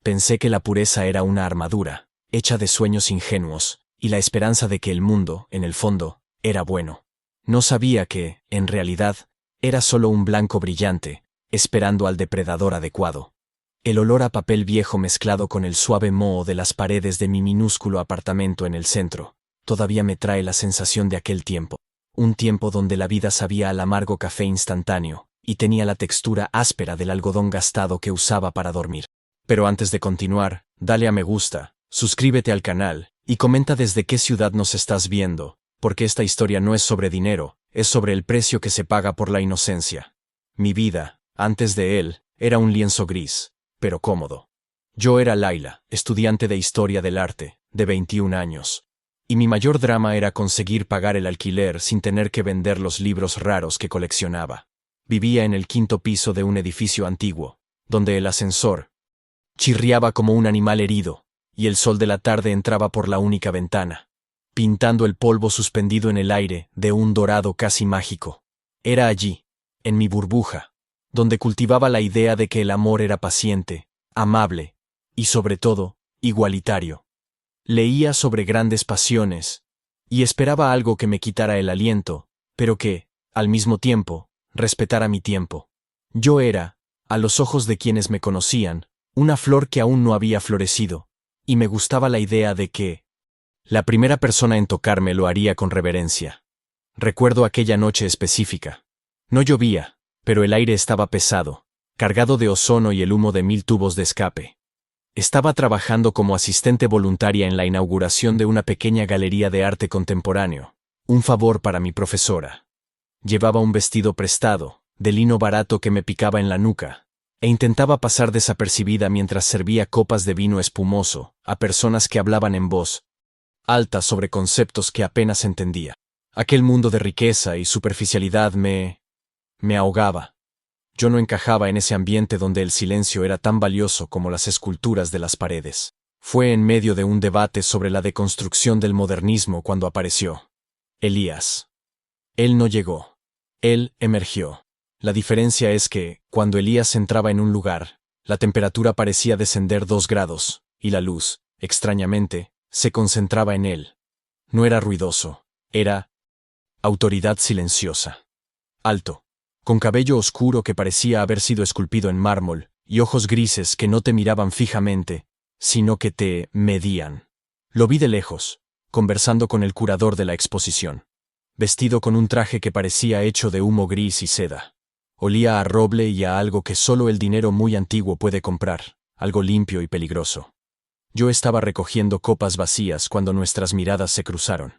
Pensé que la pureza era una armadura, hecha de sueños ingenuos, y la esperanza de que el mundo, en el fondo, era bueno. No sabía que, en realidad, era solo un blanco brillante, esperando al depredador adecuado. El olor a papel viejo mezclado con el suave moho de las paredes de mi minúsculo apartamento en el centro, todavía me trae la sensación de aquel tiempo. Un tiempo donde la vida sabía al amargo café instantáneo, y tenía la textura áspera del algodón gastado que usaba para dormir. Pero antes de continuar, dale a me gusta, suscríbete al canal, y comenta desde qué ciudad nos estás viendo, porque esta historia no es sobre dinero, es sobre el precio que se paga por la inocencia. Mi vida, antes de él, era un lienzo gris, pero cómodo. Yo era Laila, estudiante de Historia del Arte, de 21 años. Y mi mayor drama era conseguir pagar el alquiler sin tener que vender los libros raros que coleccionaba. Vivía en el 5º piso de un edificio antiguo, donde el ascensor chirriaba como un animal herido, y el sol de la tarde entraba por la única ventana, pintando el polvo suspendido en el aire de un dorado casi mágico. Era allí, en mi burbuja, donde cultivaba la idea de que el amor era paciente, amable y, sobre todo, igualitario. Leía sobre grandes pasiones, y esperaba algo que me quitara el aliento, pero que, al mismo tiempo, respetara mi tiempo. Yo era, a los ojos de quienes me conocían, una flor que aún no había florecido, y me gustaba la idea de que la primera persona en tocarme lo haría con reverencia. Recuerdo aquella noche específica. No llovía, pero el aire estaba pesado, cargado de ozono y el humo de 1000 tubos de escape. Estaba trabajando como asistente voluntaria en la inauguración de una pequeña galería de arte contemporáneo, un favor para mi profesora. Llevaba un vestido prestado, de lino barato que me picaba en la nuca, e intentaba pasar desapercibida mientras servía copas de vino espumoso a personas que hablaban en voz alta sobre conceptos que apenas entendía. Aquel mundo de riqueza y superficialidad me ahogaba. Yo no encajaba en ese ambiente donde el silencio era tan valioso como las esculturas de las paredes. Fue en medio de un debate sobre la deconstrucción del modernismo cuando apareció Elías. Él no llegó. Él emergió. La diferencia es que, cuando Elías entraba en un lugar, la temperatura parecía descender 2 grados, y la luz, extrañamente, se concentraba en él. No era ruidoso, era autoridad silenciosa. Alto, con cabello oscuro que parecía haber sido esculpido en mármol, y ojos grises que no te miraban fijamente, sino que te medían. Lo vi de lejos, conversando con el curador de la exposición, vestido con un traje que parecía hecho de humo gris y seda. Olía a roble y a algo que solo el dinero muy antiguo puede comprar, algo limpio y peligroso. Yo estaba recogiendo copas vacías cuando nuestras miradas se cruzaron.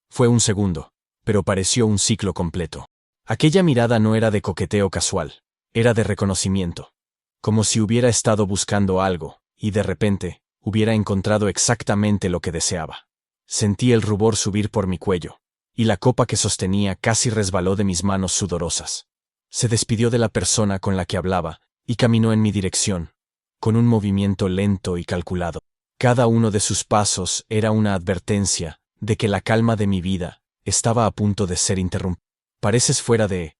Fue un segundo, pero pareció un ciclo completo. Aquella mirada no era de coqueteo casual, era de reconocimiento. Como si hubiera estado buscando algo, y de repente, hubiera encontrado exactamente lo que deseaba. Sentí el rubor subir por mi cuello, y la copa que sostenía casi resbaló de mis manos sudorosas. Se despidió de la persona con la que hablaba, y caminó en mi dirección, con un movimiento lento y calculado. Cada uno de sus pasos era una advertencia de que la calma de mi vida estaba a punto de ser interrumpida. «Pareces fuera de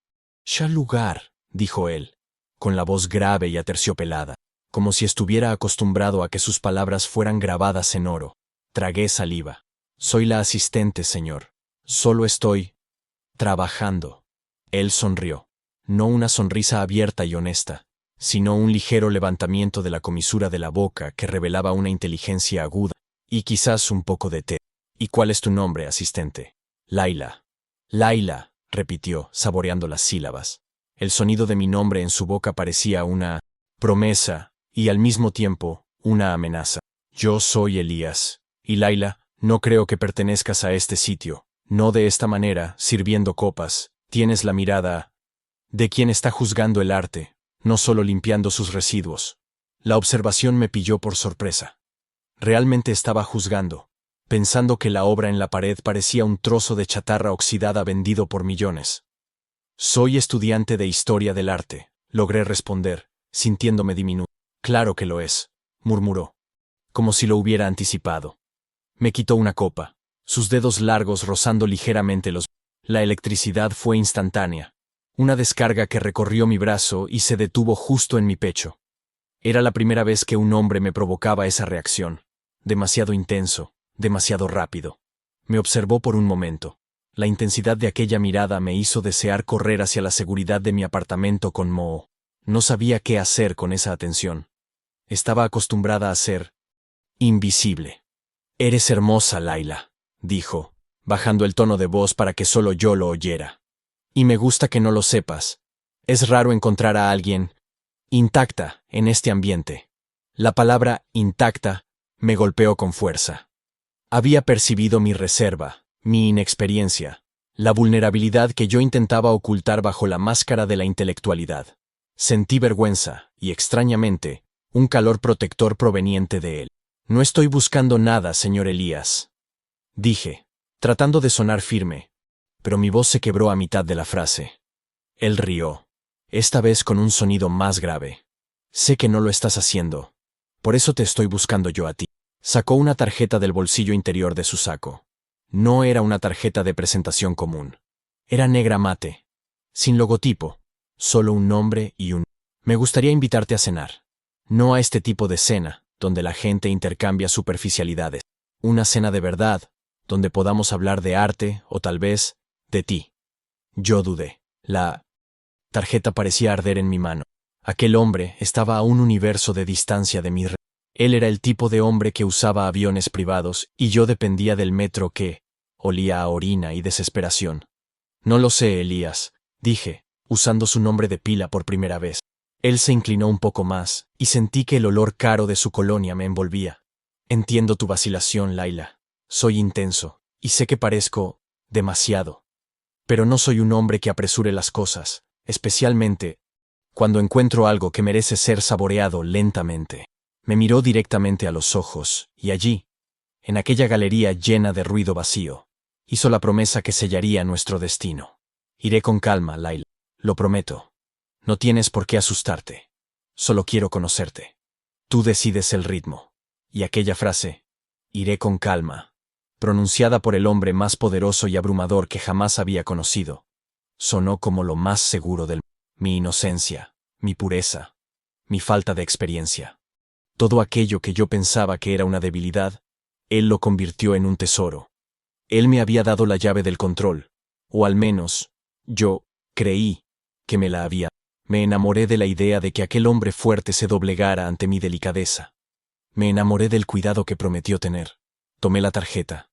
lugar», dijo él, con la voz grave y aterciopelada, como si estuviera acostumbrado a que sus palabras fueran grabadas en oro. Tragué saliva. «Soy la asistente, señor. Solo estoy trabajando». Él sonrió. No una sonrisa abierta y honesta, sino un ligero levantamiento de la comisura de la boca que revelaba una inteligencia aguda, y quizás un poco de té. «¿Y cuál es tu nombre, asistente?» «Laila». «Laila», repitió, saboreando las sílabas. El sonido de mi nombre en su boca parecía una promesa, y al mismo tiempo, una amenaza. «Yo soy Elías. Y Laila, no creo que pertenezcas a este sitio. No de esta manera, sirviendo copas. Tienes la mirada de quien está juzgando el arte, no solo limpiando sus residuos». La observación me pilló por sorpresa. Realmente estaba juzgando, pensando que la obra en la pared parecía un trozo de chatarra oxidada vendido por millones. «Soy estudiante de Historia del Arte», logré responder, sintiéndome diminuto. «Claro que lo es», murmuró, como si lo hubiera anticipado. Me quitó una copa, sus dedos largos rozando ligeramente los... La electricidad fue instantánea. Una descarga que recorrió mi brazo y se detuvo justo en mi pecho. Era la primera vez que un hombre me provocaba esa reacción. Demasiado intenso, demasiado rápido. Me observó por un momento. La intensidad de aquella mirada me hizo desear correr hacia la seguridad de mi apartamento con Moho. No sabía qué hacer con esa atención. Estaba acostumbrada a ser invisible. «Eres hermosa, Layla», dijo, bajando el tono de voz para que solo yo lo oyera. «Y me gusta que no lo sepas. Es raro encontrar a alguien intacta en este ambiente». La palabra intacta me golpeó con fuerza. Había percibido mi reserva, mi inexperiencia, la vulnerabilidad que yo intentaba ocultar bajo la máscara de la intelectualidad. Sentí vergüenza y, extrañamente, un calor protector proveniente de él. «No estoy buscando nada, señor Elías», dije, tratando de sonar firme, pero mi voz se quebró a mitad de la frase. Él rió, esta vez con un sonido más grave. «Sé que no lo estás haciendo. Por eso te estoy buscando yo a ti». Sacó una tarjeta del bolsillo interior de su saco. No era una tarjeta de presentación común. Era negra mate, sin logotipo, solo un nombre y un... «Me gustaría invitarte a cenar. No a este tipo de cena, donde la gente intercambia superficialidades. Una cena de verdad, donde podamos hablar de arte o tal vez de ti». Yo dudé. La tarjeta parecía arder en mi mano. Aquel hombre estaba a un universo de distancia de mí. Él era el tipo de hombre que usaba aviones privados y yo dependía del metro que olía a orina y desesperación. «No lo sé, Elías», dije, usando su nombre de pila por primera vez. Él se inclinó un poco más y sentí que el olor caro de su colonia me envolvía. «Entiendo tu vacilación, Layla. Soy intenso y sé que parezco demasiado. Pero no soy un hombre que apresure las cosas, especialmente cuando encuentro algo que merece ser saboreado lentamente». Me miró directamente a los ojos, y allí, en aquella galería llena de ruido vacío, hizo la promesa que sellaría nuestro destino. «Iré con calma, Layla. Lo prometo. No tienes por qué asustarte. Solo quiero conocerte. Tú decides el ritmo». Y aquella frase, «iré con calma», pronunciada por el hombre más poderoso y abrumador que jamás había conocido, sonó como lo más seguro del mundo. Mi inocencia, mi pureza, mi falta de experiencia. Todo aquello que yo pensaba que era una debilidad, él lo convirtió en un tesoro. Él me había dado la llave del control, o al menos, yo creí que me la había. Me enamoré de la idea de que aquel hombre fuerte se doblegara ante mi delicadeza. Me enamoré del cuidado que prometió tener. Tomé la tarjeta.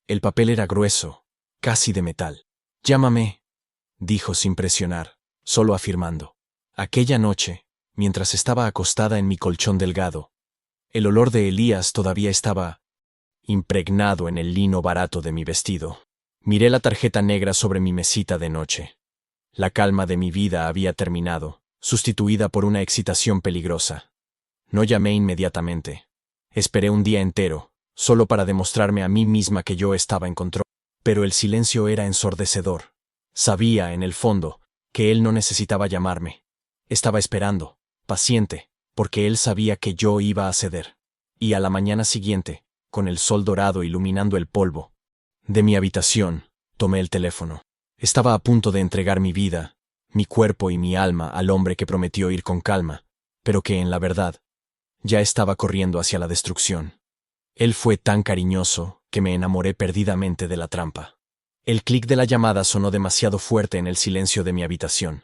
El papel era grueso, casi de metal. «Llámame», dijo sin presionar, solo afirmando. Aquella noche, mientras estaba acostada en mi colchón delgado, el olor de Elías todavía estaba impregnado en el lino barato de mi vestido. Miré la tarjeta negra sobre mi mesita de noche. La calma de mi vida había terminado, sustituida por una excitación peligrosa. No llamé inmediatamente. Esperé un día entero, solo para demostrarme a mí misma que yo estaba en control. Pero el silencio era ensordecedor. Sabía, en el fondo, que él no necesitaba llamarme. Estaba esperando, paciente, porque él sabía que yo iba a ceder. Y a la mañana siguiente, con el sol dorado iluminando el polvo de mi habitación, tomé el teléfono. Estaba a punto de entregar mi vida, mi cuerpo y mi alma al hombre que prometió ir con calma, pero que, en la verdad, ya estaba corriendo hacia la destrucción. Él fue tan cariñoso que me enamoré perdidamente de la trampa. El clic de la llamada sonó demasiado fuerte en el silencio de mi habitación.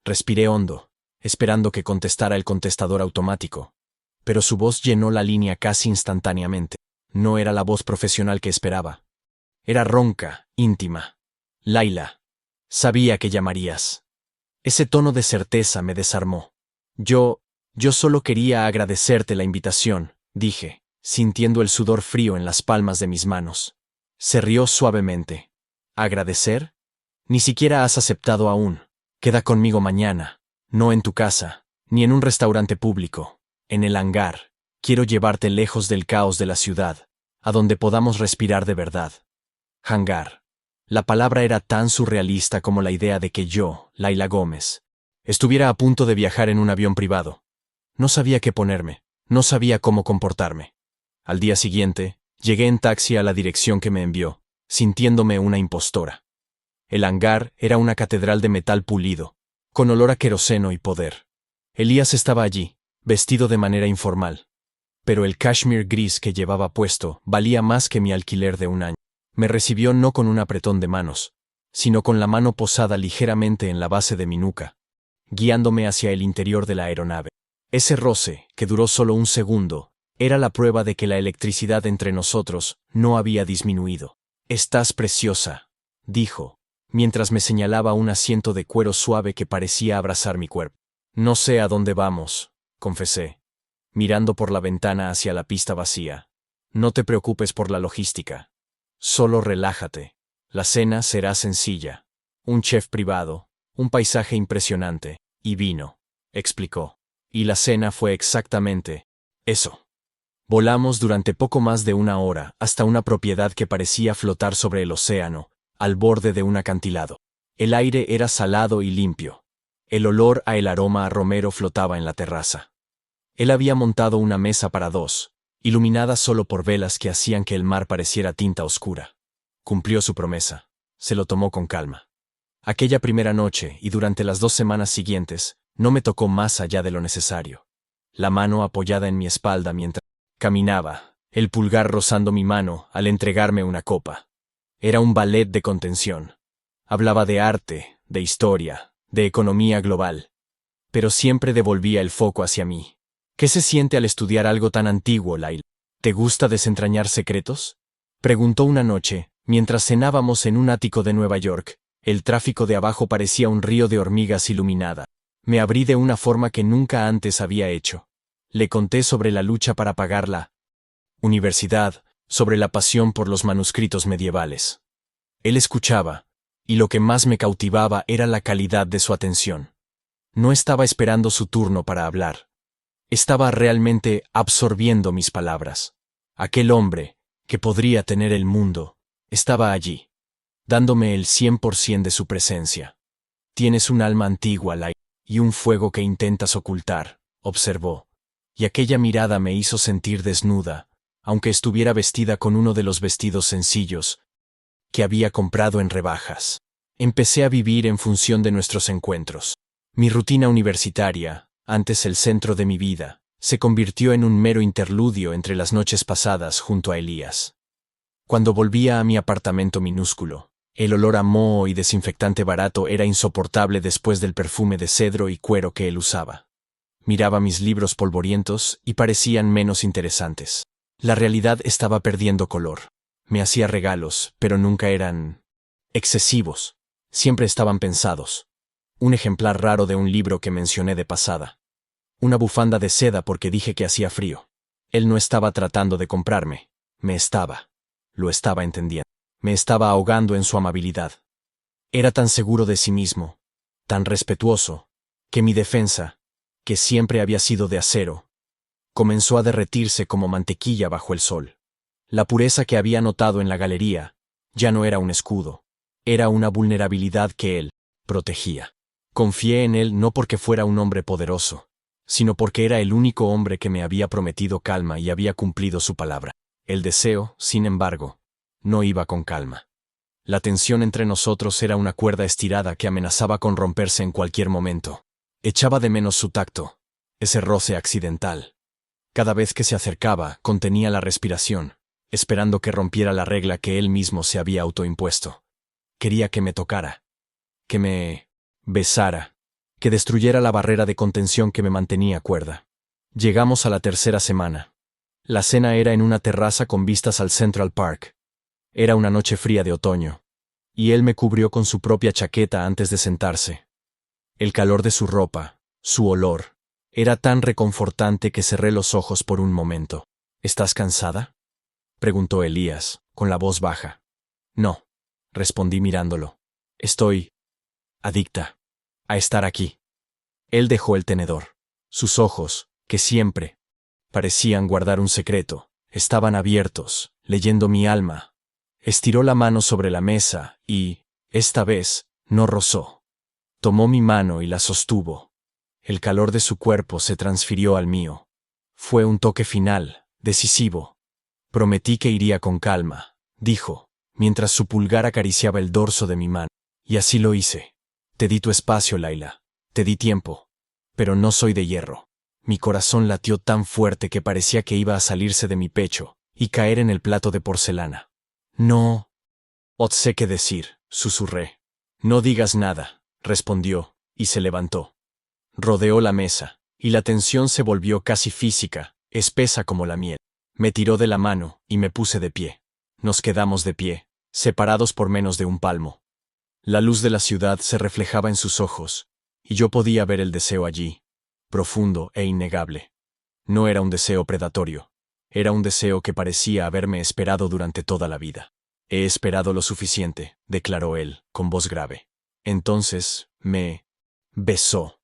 Respiré hondo, esperando que contestara el contestador automático, pero su voz llenó la línea casi instantáneamente. No era la voz profesional que esperaba. Era ronca, íntima. «Layla, sabía que llamarías». Ese tono de certeza me desarmó. Yo solo quería agradecerte la invitación», dije, sintiendo el sudor frío en las palmas de mis manos. Se rió suavemente. «¿Agradecer? Ni siquiera has aceptado aún. Queda conmigo mañana. No en tu casa, ni en un restaurante público. En el hangar. Quiero llevarte lejos del caos de la ciudad, a donde podamos respirar de verdad». Hangar. La palabra era tan surrealista como la idea de que yo, Layla Gómez, estuviera a punto de viajar en un avión privado. No sabía qué ponerme, no sabía cómo comportarme. Al día siguiente, llegué en taxi a la dirección que me envió, sintiéndome una impostora. El hangar era una catedral de metal pulido, con olor a queroseno y poder. Elías estaba allí, vestido de manera informal. Pero el cashmere gris que llevaba puesto valía más que mi alquiler de un año. Me recibió no con un apretón de manos, sino con la mano posada ligeramente en la base de mi nuca, guiándome hacia el interior de la aeronave. Ese roce, que duró solo un segundo, era la prueba de que la electricidad entre nosotros no había disminuido. «Estás preciosa», dijo, mientras me señalaba un asiento de cuero suave que parecía abrazar mi cuerpo. «No sé a dónde vamos», confesé, mirando por la ventana hacia la pista vacía. «No te preocupes por la logística. Solo relájate. La cena será sencilla. Un chef privado, un paisaje impresionante, y vino», explicó. Y la cena fue exactamente eso. Volamos durante poco más de una hora hasta una propiedad que parecía flotar sobre el océano, al borde de un acantilado. El aire era salado y limpio. El olor a el aroma a romero flotaba en la terraza. Él había montado una mesa para dos, iluminada solo por velas que hacían que el mar pareciera tinta oscura. Cumplió su promesa. Se lo tomó con calma. Aquella primera noche y durante las 2 semanas siguientes, no me tocó más allá de lo necesario. La mano apoyada en mi espalda mientras caminaba, el pulgar rozando mi mano al entregarme una copa. Era un ballet de contención. Hablaba de arte, de historia, de economía global. Pero siempre devolvía el foco hacia mí. ¿Qué se siente al estudiar algo tan antiguo, Laila? ¿Te gusta desentrañar secretos?, preguntó una noche, mientras cenábamos en un ático de Nueva York. El tráfico de abajo parecía un río de hormigas iluminada. Me abrí de una forma que nunca antes había hecho. Le conté sobre la lucha para pagar la universidad, sobre la pasión por los manuscritos medievales. Él escuchaba, y lo que más me cautivaba era la calidad de su atención. No estaba esperando su turno para hablar. Estaba realmente absorbiendo mis palabras. Aquel hombre, que podría tener el mundo, estaba allí, dándome el 100% de su presencia. «Tienes un alma antigua, Laila, y un fuego que intentas ocultar», observó. Y aquella mirada me hizo sentir desnuda, aunque estuviera vestida con uno de los vestidos sencillos que había comprado en rebajas. Empecé a vivir en función de nuestros encuentros. Mi rutina universitaria, antes el centro de mi vida, se convirtió en un mero interludio entre las noches pasadas junto a Elías. Cuando volvía a mi apartamento minúsculo, el olor a moho y desinfectante barato era insoportable después del perfume de cedro y cuero que él usaba. Miraba mis libros polvorientos y parecían menos interesantes. La realidad estaba perdiendo color. Me hacía regalos, pero nunca eran excesivos. Siempre estaban pensados. Un ejemplar raro de un libro que mencioné de pasada. Una bufanda de seda porque dije que hacía frío. Él no estaba tratando de comprarme. Lo estaba entendiendo. Me estaba ahogando en su amabilidad. Era tan seguro de sí mismo, tan respetuoso, que mi defensa, que siempre había sido de acero, comenzó a derretirse como mantequilla bajo el sol. La pureza que había notado en la galería ya no era un escudo, era una vulnerabilidad que él protegía. Confié en él no porque fuera un hombre poderoso, sino porque era el único hombre que me había prometido calma y había cumplido su palabra. El deseo, sin embargo, no iba con calma. La tensión entre nosotros era una cuerda estirada que amenazaba con romperse en cualquier momento. Echaba de menos su tacto, ese roce accidental. Cada vez que se acercaba, contenía la respiración, esperando que rompiera la regla que él mismo se había autoimpuesto. Quería que me tocara, que me besara, que destruyera la barrera de contención que me mantenía cuerda. Llegamos a la tercera semana. La cena era en una terraza con vistas al Central Park. Era una noche fría de otoño, y él me cubrió con su propia chaqueta antes de sentarse. El calor de su ropa, su olor, era tan reconfortante que cerré los ojos por un momento. «¿Estás cansada?», preguntó Elías, con la voz baja. «No», respondí mirándolo. «Estoy adicta a estar aquí». Él dejó el tenedor. Sus ojos, que siempre parecían guardar un secreto, estaban abiertos, leyendo mi alma. Estiró la mano sobre la mesa y, esta vez, no rozó. Tomó mi mano y la sostuvo. El calor de su cuerpo se transfirió al mío. Fue un toque final, decisivo. «Prometí que iría con calma», dijo, mientras su pulgar acariciaba el dorso de mi mano. «Y así lo hice. Te di tu espacio, Laila. Te di tiempo. Pero no soy de hierro. Mi corazón latió tan fuerte que parecía que iba a salirse de mi pecho y caer en el plato de porcelana. No. Sé qué decir, susurré. No digas nada, respondió, y se levantó. Rodeó la mesa, y la tensión se volvió casi física, espesa como la miel. Me tiró de la mano, y me puse de pie. Nos quedamos de pie, separados por menos de un palmo. La luz de la ciudad se reflejaba en sus ojos, y yo podía ver el deseo allí, profundo e innegable. No era un deseo predatorio, era un deseo que parecía haberme esperado durante toda la vida. He esperado lo suficiente, declaró él, con voz grave. Entonces, me besó.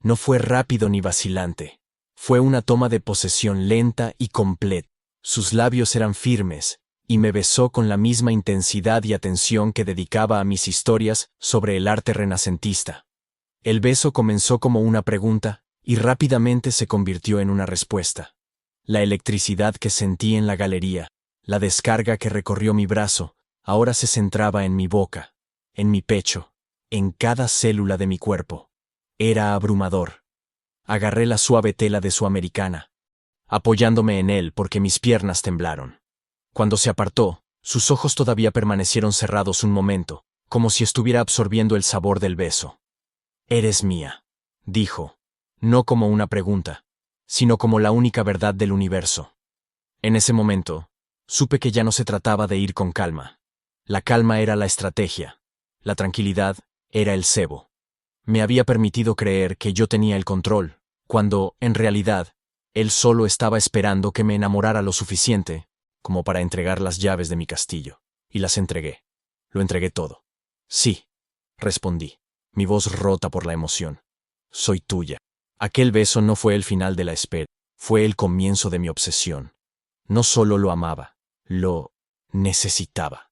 No fue rápido ni vacilante. Fue una toma de posesión lenta y completa. Sus labios eran firmes, y me besó con la misma intensidad y atención que dedicaba a mis historias sobre el arte renacentista. El beso comenzó como una pregunta, y rápidamente se convirtió en una respuesta. La electricidad que sentí en la galería, la descarga que recorrió mi brazo, ahora se centraba en mi boca, en mi pecho, en cada célula de mi cuerpo. Era abrumador. Agarré la suave tela de su americana, apoyándome en él porque mis piernas temblaron. Cuando se apartó, sus ojos todavía permanecieron cerrados un momento, como si estuviera absorbiendo el sabor del beso. Eres mía, dijo, no como una pregunta, sino como la única verdad del universo. En ese momento, supe que ya no se trataba de ir con calma. La calma era la estrategia, la tranquilidad era el cebo. Me había permitido creer que yo tenía el control, cuando, en realidad, él solo estaba esperando que me enamorara lo suficiente como para entregar las llaves de mi castillo. Y las entregué. Lo entregué todo. Sí, respondí, mi voz rota por la emoción. Soy tuya. Aquel beso no fue el final de la espera, fue el comienzo de mi obsesión. No solo lo amaba, lo necesitaba.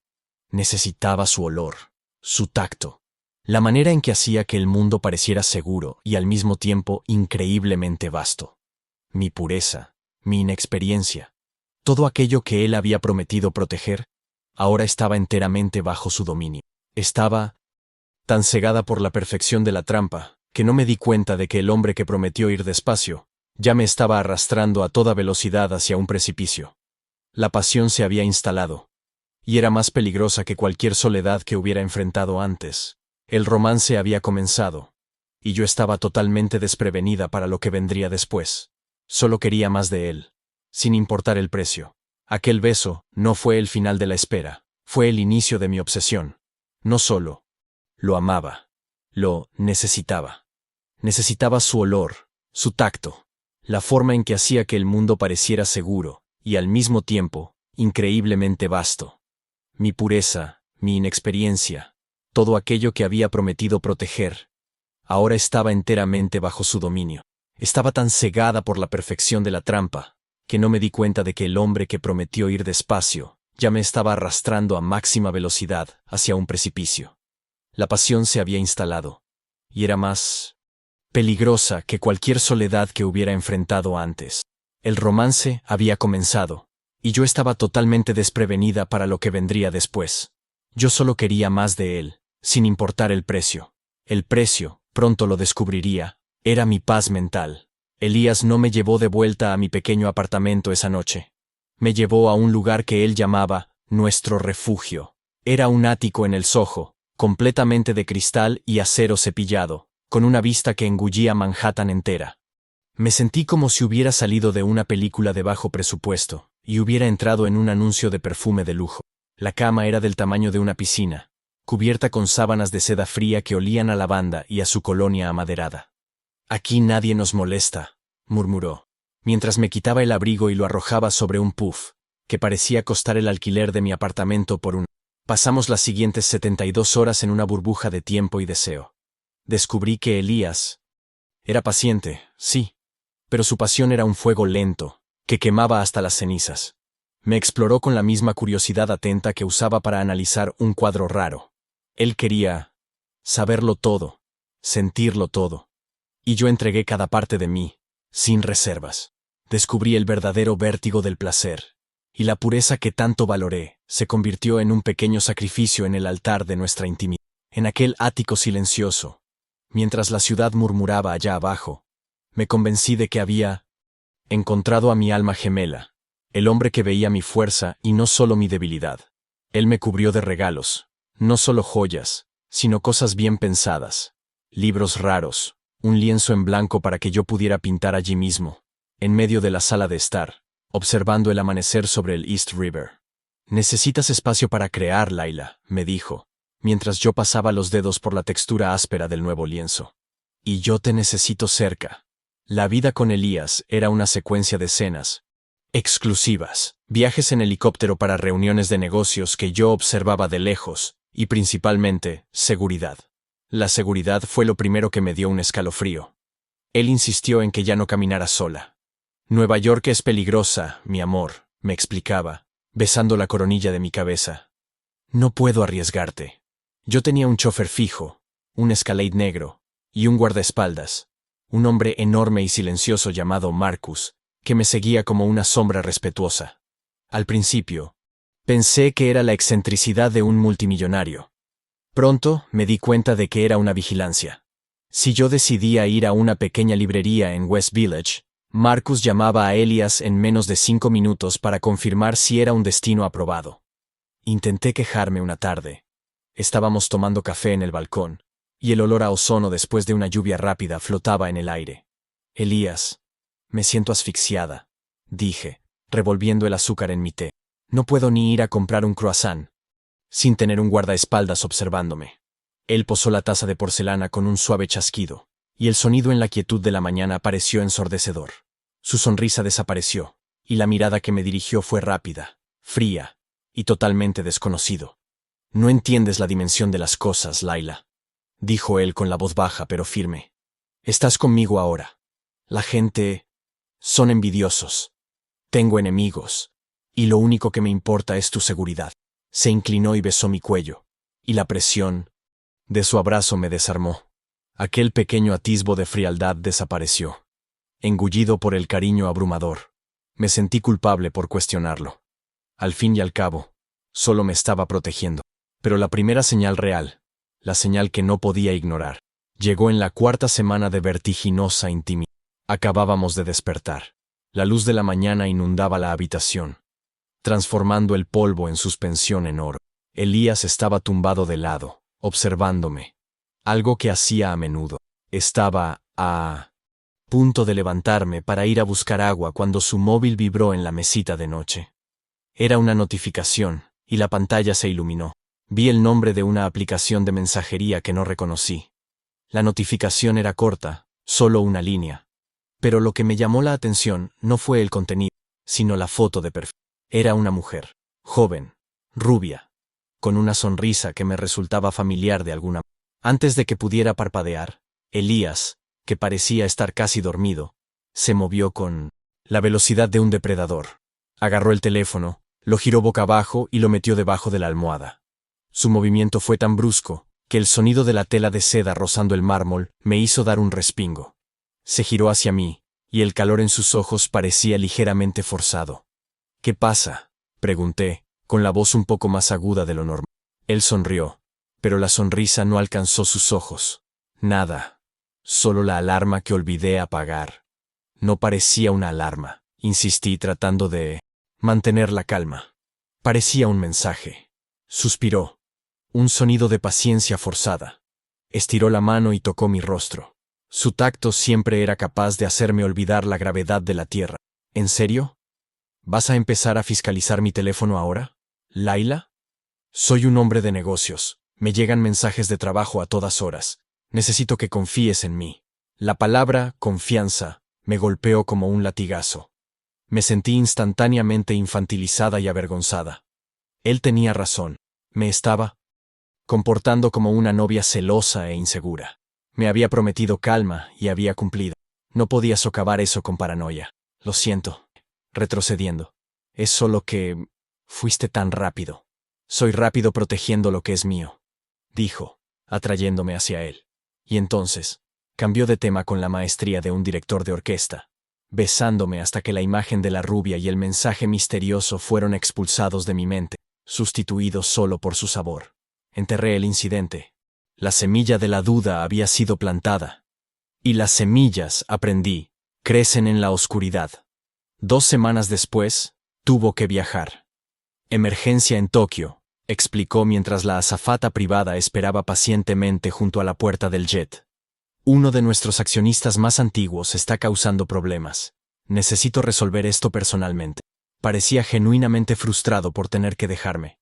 Necesitaba su olor, su tacto, la manera en que hacía que el mundo pareciera seguro y al mismo tiempo increíblemente vasto. Mi pureza, mi inexperiencia, todo aquello que él había prometido proteger, ahora estaba enteramente bajo su dominio. Estaba tan cegada por la perfección de la trampa, que no me di cuenta de que el hombre que prometió ir despacio, ya me estaba arrastrando a toda velocidad hacia un precipicio. La pasión se había instalado, y era más peligrosa que cualquier soledad que hubiera enfrentado antes. El romance había comenzado, y yo estaba totalmente desprevenida para lo que vendría después. Solo quería más de él, sin importar el precio. Aquel beso no fue el final de la espera, fue el inicio de mi obsesión. No solo lo amaba, lo necesitaba. Necesitaba su olor, su tacto, la forma en que hacía que el mundo pareciera seguro, y al mismo tiempo, increíblemente vasto. Mi pureza, mi inexperiencia, todo aquello que había prometido proteger, ahora estaba enteramente bajo su dominio. Estaba tan cegada por la perfección de la trampa, que no me di cuenta de que el hombre que prometió ir despacio, ya me estaba arrastrando a máxima velocidad hacia un precipicio. La pasión se había instalado, y era más peligrosa que cualquier soledad que hubiera enfrentado antes. El romance había comenzado, y yo estaba totalmente desprevenida para lo que vendría después. Yo solo quería más de él, sin importar el precio. El precio, pronto lo descubriría, era mi paz mental. Elías no me llevó de vuelta a mi pequeño apartamento esa noche. Me llevó a un lugar que él llamaba nuestro refugio. Era un ático en el Soho, completamente de cristal y acero cepillado, con una vista que engullía Manhattan entera. Me sentí como si hubiera salido de una película de bajo presupuesto y hubiera entrado en un anuncio de perfume de lujo. La cama era del tamaño de una piscina, cubierta con sábanas de seda fría que olían a lavanda y a su colonia amaderada. «Aquí nadie nos molesta», murmuró, mientras me quitaba el abrigo y lo arrojaba sobre un puff, que parecía costar el alquiler de mi apartamento por un... Pasamos las siguientes 72 horas en una burbuja de tiempo y deseo. Descubrí que Elías era paciente, sí, pero su pasión era un fuego lento, que quemaba hasta las cenizas. Me exploró con la misma curiosidad atenta que usaba para analizar un cuadro raro. Él quería saberlo todo, sentirlo todo. Y yo entregué cada parte de mí, sin reservas. Descubrí el verdadero vértigo del placer, y la pureza que tanto valoré se convirtió en un pequeño sacrificio en el altar de nuestra intimidad. En aquel ático silencioso, mientras la ciudad murmuraba allá abajo, Me convencí de que había encontrado a mi alma gemela, el hombre que veía mi fuerza y no solo mi debilidad. Él me cubrió de regalos, no solo joyas, sino cosas bien pensadas, libros raros, un lienzo en blanco para que yo pudiera pintar allí mismo, en medio de la sala de estar, observando el amanecer sobre el East River. Necesitas espacio para crear, Laila, me dijo, mientras yo pasaba los dedos por la textura áspera del nuevo lienzo. Y yo te necesito cerca. La vida con Elías era una secuencia de escenas exclusivas, viajes en helicóptero para reuniones de negocios que yo observaba de lejos, y principalmente, seguridad. La seguridad fue lo primero que me dio un escalofrío. Él insistió en que ya no caminara sola. Nueva York es peligrosa, mi amor, me explicaba, besando la coronilla de mi cabeza. No puedo arriesgarte. Yo tenía un chofer fijo, un Escalade negro, y un guardaespaldas, un hombre enorme y silencioso llamado Marcus, que me seguía como una sombra respetuosa. Al principio, pensé que era la excentricidad de un multimillonario. Pronto me di cuenta de que era una vigilancia. Si yo decidía ir a una pequeña librería en West Village, Marcus llamaba a Elias en menos de 5 minutos para confirmar si era un destino aprobado. Intenté quejarme una tarde. Estábamos tomando café en el balcón, y el olor a ozono después de una lluvia rápida flotaba en el aire. Elías, me siento asfixiada, dije, revolviendo el azúcar en mi té. No puedo ni ir a comprar un croissant, sin tener un guardaespaldas observándome. Él posó la taza de porcelana con un suave chasquido, y el sonido en la quietud de la mañana pareció ensordecedor. Su sonrisa desapareció, y la mirada que me dirigió fue rápida, fría, y totalmente desconocido. No entiendes la dimensión de las cosas, Laila, dijo él con la voz baja pero firme. Estás conmigo ahora. La gente son envidiosos. Tengo enemigos, y lo único que me importa es tu seguridad. Se inclinó y besó mi cuello, y la presión de su abrazo me desarmó. Aquel pequeño atisbo de frialdad desapareció. Engullido por el cariño abrumador, me sentí culpable por cuestionarlo. Al fin y al cabo, solo me estaba protegiendo. Pero la primera señal real, la señal que no podía ignorar, llegó en la 4ª semana de vertiginosa intimidad. Acabábamos de despertar. La luz de la mañana inundaba la habitación, transformando el polvo en suspensión en oro. Elías estaba tumbado de lado, observándome, algo que hacía a menudo. Estaba a punto de levantarme para ir a buscar agua cuando su móvil vibró en la mesita de noche. Era una notificación, y la pantalla se iluminó. Vi el nombre de una aplicación de mensajería que no reconocí. La notificación era corta, solo una línea. Pero lo que me llamó la atención no fue el contenido, sino la foto de perfil. Era una mujer, joven, rubia, con una sonrisa que me resultaba familiar de alguna manera. Antes de que pudiera parpadear, Elías, que parecía estar casi dormido, se movió con la velocidad de un depredador. Agarró el teléfono, lo giró boca abajo y lo metió debajo de la almohada. Su movimiento fue tan brusco que el sonido de la tela de seda rozando el mármol me hizo dar un respingo. Se giró hacia mí, y el calor en sus ojos parecía ligeramente forzado. ¿Qué pasa?, pregunté, con la voz un poco más aguda de lo normal. Él sonrió, pero la sonrisa no alcanzó sus ojos. Nada. Solo la alarma que olvidé apagar. No parecía una alarma, insistí tratando de mantener la calma. Parecía un mensaje. Suspiró. Un sonido de paciencia forzada. Estiró la mano y tocó mi rostro. Su tacto siempre era capaz de hacerme olvidar la gravedad de la tierra. ¿En serio? ¿Vas a empezar a fiscalizar mi teléfono ahora, Laila? Soy un hombre de negocios. Me llegan mensajes de trabajo a todas horas. Necesito que confíes en mí. La palabra confianza me golpeó como un latigazo. Me sentí instantáneamente infantilizada y avergonzada. Él tenía razón. Me estaba comportando como una novia celosa e insegura. Me había prometido calma y había cumplido. No podía socavar eso con paranoia. Lo siento. Retrocediendo. Es solo que fuiste tan rápido. Soy rápido protegiendo lo que es mío, dijo, atrayéndome hacia él. Y entonces, cambió de tema con la maestría de un director de orquesta, besándome hasta que la imagen de la rubia y el mensaje misterioso fueron expulsados de mi mente, sustituidos solo por su sabor. Enterré el incidente. La semilla de la duda había sido plantada. Y las semillas, aprendí, crecen en la oscuridad. 2 semanas después, tuvo que viajar. Emergencia en Tokio, explicó mientras la azafata privada esperaba pacientemente junto a la puerta del jet. Uno de nuestros accionistas más antiguos está causando problemas. Necesito resolver esto personalmente. Parecía genuinamente frustrado por tener que dejarme.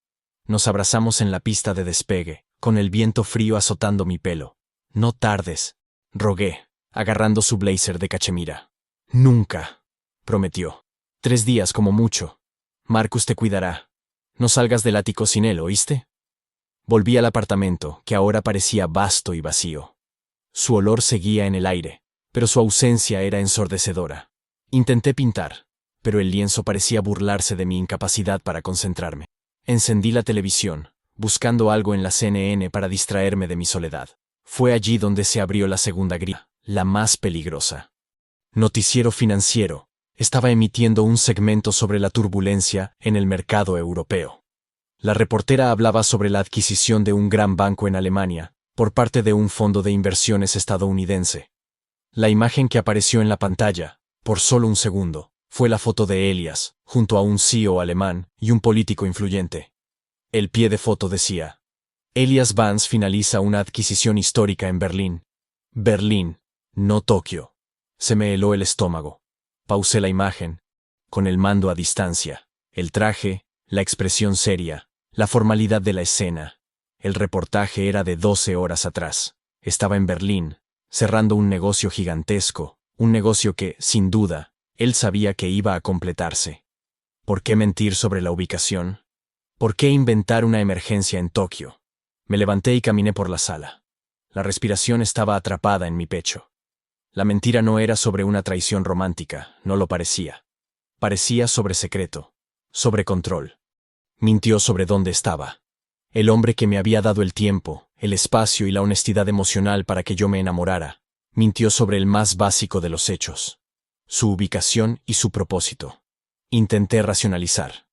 Nos abrazamos en la pista de despegue, con el viento frío azotando mi pelo. No tardes, rogué, agarrando su blazer de cachemira. Nunca, prometió. 3 días como mucho. Marcus te cuidará. No salgas del ático sin él, ¿oíste? Volví al apartamento, que ahora parecía vasto y vacío. Su olor seguía en el aire, pero su ausencia era ensordecedora. Intenté pintar, pero el lienzo parecía burlarse de mi incapacidad para concentrarme. Encendí la televisión, buscando algo en la CNN para distraerme de mi soledad. Fue allí donde se abrió la segunda grilla, la más peligrosa. Noticiero financiero. Estaba emitiendo un segmento sobre la turbulencia en el mercado europeo. La reportera hablaba sobre la adquisición de un gran banco en Alemania, por parte de un fondo de inversiones estadounidense. La imagen que apareció en la pantalla, por solo un segundo, fue la foto de Elias, junto a un CEO alemán y un político influyente. El pie de foto decía: Elias Vance finaliza una adquisición histórica en Berlín. Berlín, no Tokio. Se me heló el estómago. Pausé la imagen, con el mando a distancia, el traje, la expresión seria, la formalidad de la escena. El reportaje era de 12 horas atrás. Estaba en Berlín, cerrando un negocio gigantesco, un negocio que, sin duda, él sabía que iba a completarse. ¿Por qué mentir sobre la ubicación? ¿Por qué inventar una emergencia en Tokio? Me levanté y caminé por la sala. La respiración estaba atrapada en mi pecho. La mentira no era sobre una traición romántica, no lo parecía. Parecía sobre secreto, sobre control. Mintió sobre dónde estaba. El hombre que me había dado el tiempo, el espacio y la honestidad emocional para que yo me enamorara, mintió sobre el más básico de los hechos, su ubicación y su propósito. Intenté racionalizar.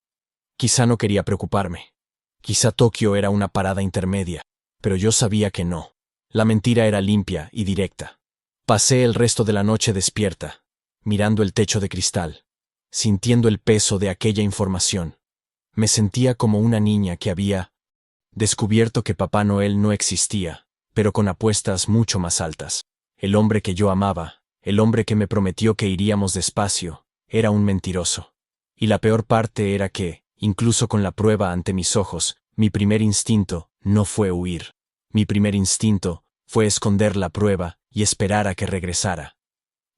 Quizá no quería preocuparme. Quizá Tokio era una parada intermedia, pero yo sabía que no. La mentira era limpia y directa. Pasé el resto de la noche despierta, mirando el techo de cristal, sintiendo el peso de aquella información. Me sentía como una niña que había descubierto que Papá Noel no existía, pero con apuestas mucho más altas. El hombre que yo amaba, el hombre que me prometió que iríamos despacio, era un mentiroso. Y la peor parte era que, incluso con la prueba ante mis ojos, mi primer instinto no fue huir. Mi primer instinto fue esconder la prueba y esperar a que regresara.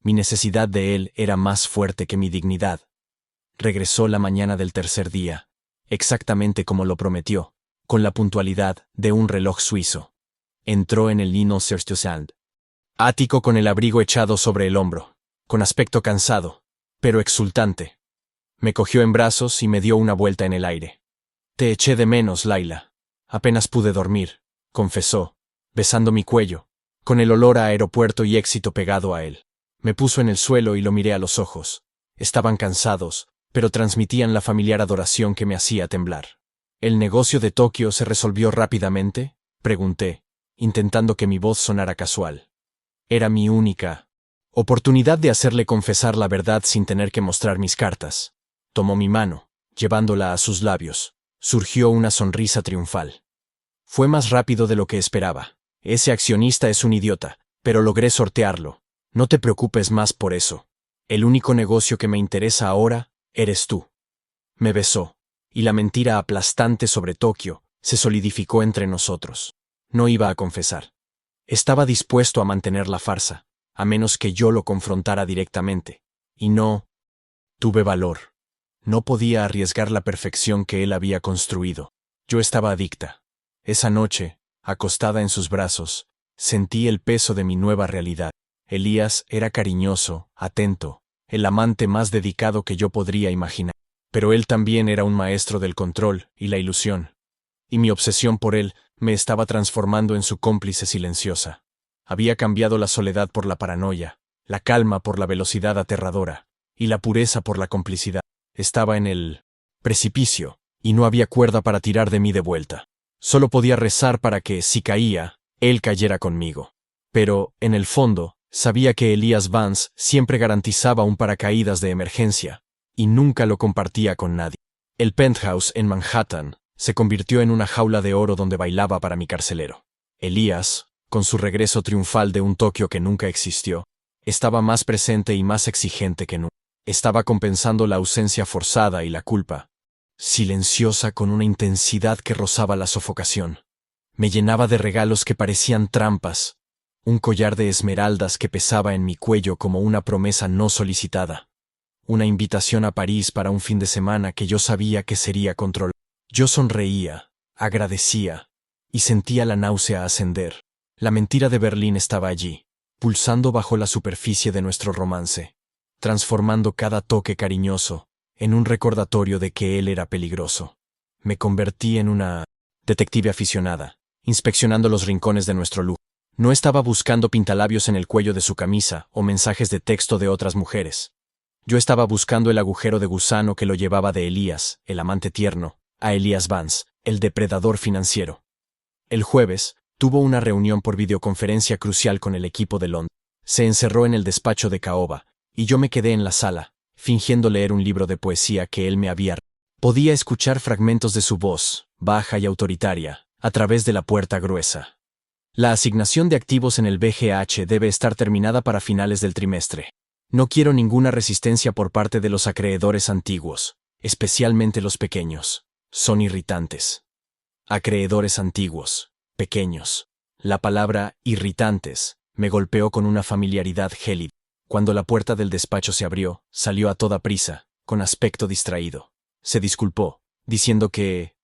Mi necesidad de él era más fuerte que mi dignidad. Regresó la mañana del tercer día, exactamente como lo prometió, con la puntualidad de un reloj suizo. Entró en el Linosserstosand. Ático con el abrigo echado sobre el hombro, con aspecto cansado, pero exultante. Me cogió en brazos y me dio una vuelta en el aire. Te eché de menos, Laila. Apenas pude dormir, confesó, besando mi cuello, con el olor a aeropuerto y éxito pegado a él. Me puso en el suelo y lo miré a los ojos. Estaban cansados, pero transmitían la familiar adoración que me hacía temblar. ¿El negocio de Tokio se resolvió rápidamente?, pregunté, intentando que mi voz sonara casual. Era mi única oportunidad de hacerle confesar la verdad sin tener que mostrar mis cartas. Tomó mi mano, llevándola a sus labios. Surgió una sonrisa triunfal. Fue más rápido de lo que esperaba. Ese accionista es un idiota, pero logré sortearlo. No te preocupes más por eso. El único negocio que me interesa ahora eres tú. Me besó, y la mentira aplastante sobre Tokio se solidificó entre nosotros. No iba a confesar. Estaba dispuesto a mantener la farsa, a menos que yo lo confrontara directamente. Y no tuve valor. No podía arriesgar la perfección que él había construido. Yo estaba adicta. Esa noche, acostada en sus brazos, sentí el peso de mi nueva realidad. Elías era cariñoso, atento, el amante más dedicado que yo podría imaginar. Pero él también era un maestro del control y la ilusión. Y mi obsesión por él me estaba transformando en su cómplice silenciosa. Había cambiado la soledad por la paranoia, la calma por la velocidad aterradora, y la pureza por la complicidad. Estaba en el precipicio, y no había cuerda para tirar de mí de vuelta. Solo podía rezar para que, si caía, él cayera conmigo. Pero, en el fondo, Sabía que Elias Vance siempre garantizaba un paracaídas de emergencia, y nunca lo compartía con nadie. El penthouse en Manhattan se convirtió en una jaula de oro donde bailaba para mi carcelero. Elias, con su regreso triunfal de un Tokio que nunca existió, estaba más presente y más exigente que nunca. Estaba compensando la ausencia forzada y la culpa, silenciosa con una intensidad que rozaba la sofocación. Me llenaba de regalos que parecían trampas, un collar de esmeraldas que pesaba en mi cuello como una promesa no solicitada, una invitación a París para un fin de semana que yo sabía que sería controlado. Yo sonreía, agradecía, y sentía la náusea ascender. La mentira de Berlín estaba allí, pulsando bajo la superficie de nuestro romance, transformando cada toque cariñoso en un recordatorio de que él era peligroso. Me convertí en una detective aficionada, inspeccionando los rincones de nuestro lugar. No estaba buscando pintalabios en el cuello de su camisa o mensajes de texto de otras mujeres. Yo estaba buscando el agujero de gusano que lo llevaba de Elias, el amante tierno, a Elias Vance, el depredador financiero. El jueves, tuvo una reunión por videoconferencia crucial con el equipo de Londres. Se encerró en el despacho de caoba, y yo me quedé en la sala, fingiendo leer un libro de poesía que él me había. Podía escuchar fragmentos de su voz, baja y autoritaria, a través de la puerta gruesa. La asignación de activos en el BGH debe estar terminada para finales del trimestre. No quiero ninguna resistencia por parte de los acreedores antiguos, especialmente los pequeños. Son irritantes. Acreedores antiguos, pequeños. La palabra irritantes me golpeó con una familiaridad gélida. Cuando la puerta del despacho se abrió, salió a toda prisa, con aspecto distraído. Se disculpó, diciendo que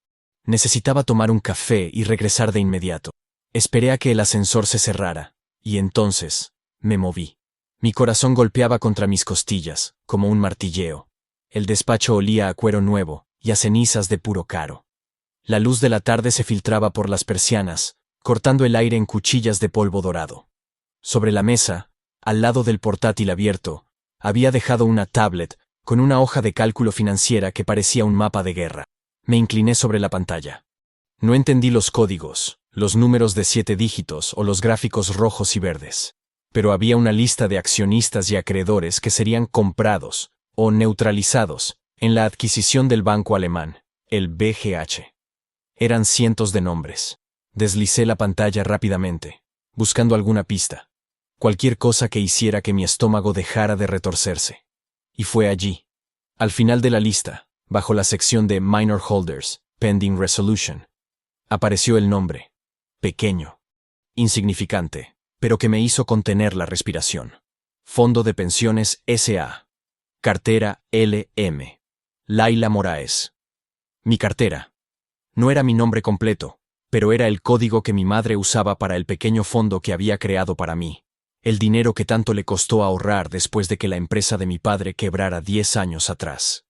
necesitaba tomar un café y regresar de inmediato. Esperé a que el ascensor se cerrara, y entonces me moví. Mi corazón golpeaba contra mis costillas, como un martilleo. El despacho olía a cuero nuevo y a cenizas de puro caro. La luz de la tarde se filtraba por las persianas, cortando el aire en cuchillas de polvo dorado. Sobre la mesa, al lado del portátil abierto, había dejado una tablet con una hoja de cálculo financiera que parecía un mapa de guerra. Me incliné sobre la pantalla. No entendí los códigos, los números de 7 dígitos o los gráficos rojos y verdes. Pero había una lista de accionistas y acreedores que serían comprados o neutralizados en la adquisición del banco alemán, el BGH. Eran cientos de nombres. Deslicé la pantalla rápidamente, buscando alguna pista. Cualquier cosa que hiciera que mi estómago dejara de retorcerse. Y fue allí, al final de la lista, bajo la sección de Minor Holders, Pending Resolution, apareció el nombre. Pequeño. Insignificante, pero que me hizo contener la respiración. Fondo de Pensiones S.A. Cartera L.M. Laila Moraes. Mi cartera. No era mi nombre completo, pero era el código que mi madre usaba para el pequeño fondo que había creado para mí. El dinero que tanto le costó ahorrar después de que la empresa de mi padre quebrara 10 años atrás.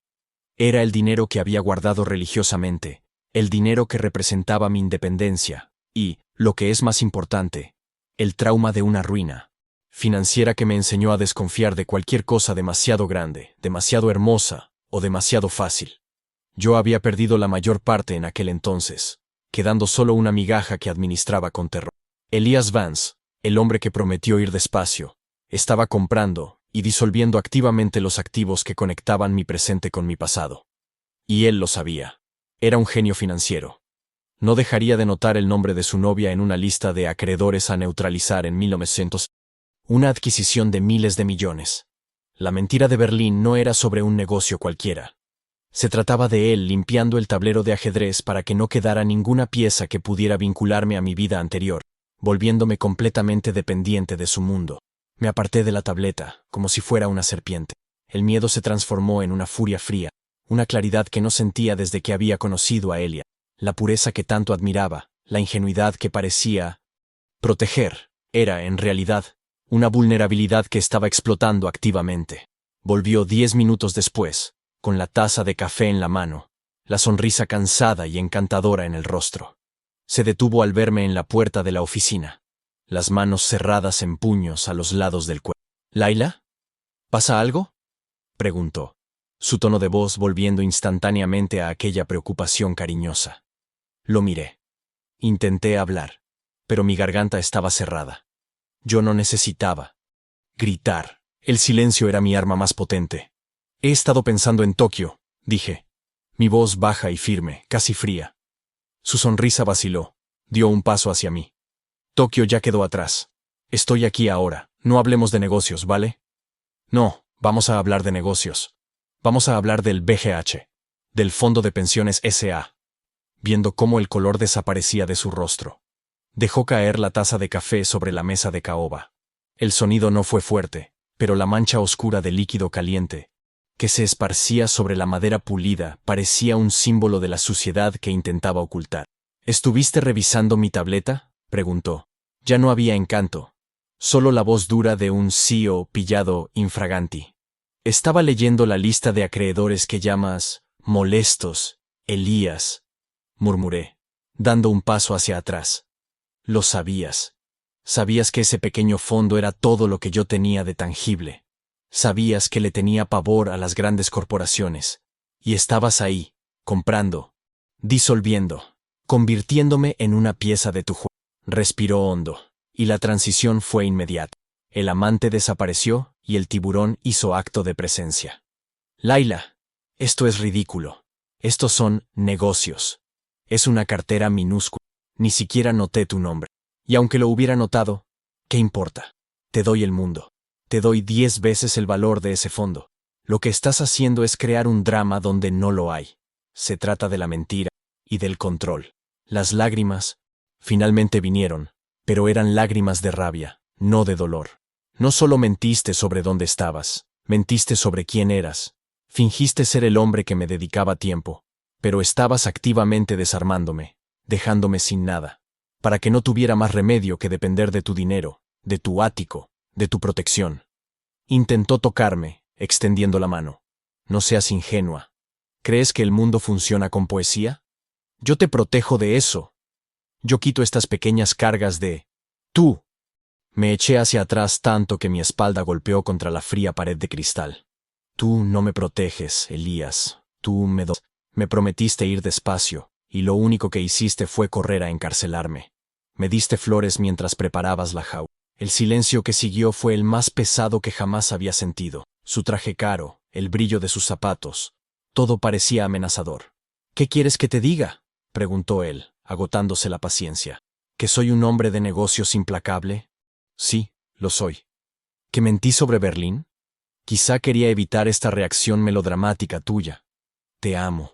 Era el dinero que había guardado religiosamente, el dinero que representaba mi independencia, y, lo que es más importante, el trauma de una ruina financiera que me enseñó a desconfiar de cualquier cosa demasiado grande, demasiado hermosa o demasiado fácil. Yo había perdido la mayor parte en aquel entonces, quedando solo una migaja que administraba con terror. Elias Vance, el hombre que prometió ir despacio, estaba comprando y disolviendo activamente los activos que conectaban mi presente con mi pasado. Y él lo sabía. Era un genio financiero. No dejaría de notar el nombre de su novia en una lista de acreedores a neutralizar en 1900. Una adquisición de miles de millones. La mentira de Berlín no era sobre un negocio cualquiera. Se trataba de él limpiando el tablero de ajedrez para que no quedara ninguna pieza que pudiera vincularme a mi vida anterior, volviéndome completamente dependiente de su mundo. Me aparté de la tableta, como si fuera una serpiente. El miedo se transformó en una furia fría, una claridad que no sentía desde que había conocido a Elia, la pureza que tanto admiraba, la ingenuidad que parecía proteger, era, en realidad, una vulnerabilidad que estaba explotando activamente. Volvió 10 minutos después, con la taza de café en la mano, la sonrisa cansada y encantadora en el rostro. Se detuvo al verme en la puerta de la oficina, las manos cerradas en puños a los lados del cuello. —¿Laila? ¿Pasa algo? —preguntó, su tono de voz volviendo instantáneamente a aquella preocupación cariñosa. Lo miré. Intenté hablar, pero mi garganta estaba cerrada. Yo no necesitaba Gritar. El silencio era mi arma más potente. He estado pensando en Tokio, dije. Mi voz baja y firme, casi fría. Su sonrisa vaciló. Dio un paso hacia mí. Tokio ya quedó atrás. Estoy aquí ahora. No hablemos de negocios, ¿vale? No, vamos a hablar de negocios. Vamos a hablar del BGH, del Fondo de Pensiones S.A. Viendo cómo el color desaparecía de su rostro. Dejó caer la taza de café sobre la mesa de caoba. El sonido no fue fuerte, pero la mancha oscura de líquido caliente, que se esparcía sobre la madera pulida, parecía un símbolo de la suciedad que intentaba ocultar. ¿Estuviste revisando mi tableta?, preguntó. Ya no había encanto. Solo la voz dura de un CEO pillado infraganti. Estaba leyendo la lista de acreedores que llamas molestos, Elías, murmuré, dando un paso hacia atrás. Lo sabías. Sabías que ese pequeño fondo era todo lo que yo tenía de tangible. Sabías que le tenía pavor a las grandes corporaciones. Y estabas ahí, comprando, disolviendo, convirtiéndome en una pieza de tu juego. Respiró hondo, y la transición fue inmediata. El amante desapareció y el tiburón hizo acto de presencia. Laila, esto es ridículo. Estos son negocios. Es una cartera minúscula. Ni siquiera noté tu nombre. Y aunque lo hubiera notado, ¿qué importa? Te doy el mundo. Te doy 10 veces el valor de ese fondo. Lo que estás haciendo es crear un drama donde no lo hay. Se trata de la mentira y del control. Las lágrimas finalmente vinieron, pero eran lágrimas de rabia, no de dolor. No solo mentiste sobre dónde estabas, mentiste sobre quién eras. Fingiste ser el hombre que me dedicaba tiempo, pero estabas activamente desarmándome, dejándome sin nada, para que no tuviera más remedio que depender de tu dinero, de tu ático, de tu protección. Intentó tocarme, extendiendo la mano. No seas ingenua. ¿Crees que el mundo funciona con poesía? Yo te protejo de eso. Yo quito estas pequeñas cargas de tú. Me eché hacia atrás tanto que mi espalda golpeó contra la fría pared de cristal. Tú no me proteges, Elías. Me prometiste ir despacio, y lo único que hiciste fue correr a encarcelarme. Me diste flores mientras preparabas la jaula. El silencio que siguió fue el más pesado que jamás había sentido. Su traje caro, el brillo de sus zapatos. Todo parecía amenazador. ¿Qué quieres que te diga?, preguntó él, agotándose la paciencia. ¿Que soy un hombre de negocios implacable? Sí, lo soy. ¿Que mentí sobre Berlín? Quizá quería evitar esta reacción melodramática tuya. Te amo.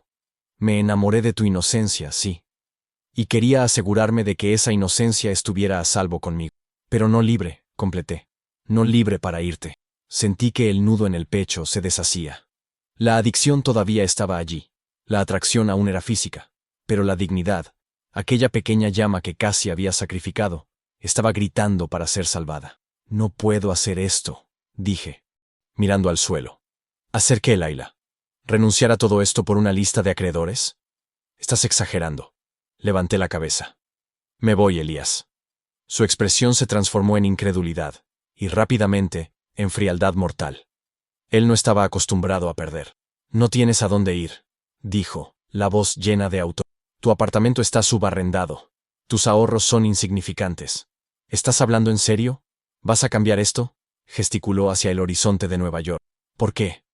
Me enamoré de tu inocencia, sí. Y quería asegurarme de que esa inocencia estuviera a salvo conmigo. Pero no libre, completé. No libre para irte. Sentí que el nudo en el pecho se deshacía. La adicción todavía estaba allí. La atracción aún era física. Pero la dignidad, aquella pequeña llama que casi había sacrificado, estaba gritando para ser salvada. No puedo hacer esto, dije, mirando al suelo. ¿Hacer qué, Laila? ¿Renunciar a todo esto por una lista de acreedores? Estás exagerando. Levanté la cabeza. Me voy, Elías. Su expresión se transformó en incredulidad, y rápidamente, en frialdad mortal. Él no estaba acostumbrado a perder. No tienes a dónde ir, dijo, la voz llena de autor. Tu apartamento está subarrendado. Tus ahorros son insignificantes. ¿Estás hablando en serio? ¿Vas a cambiar esto? Gesticuló hacia el horizonte de Nueva York. ¿Por qué?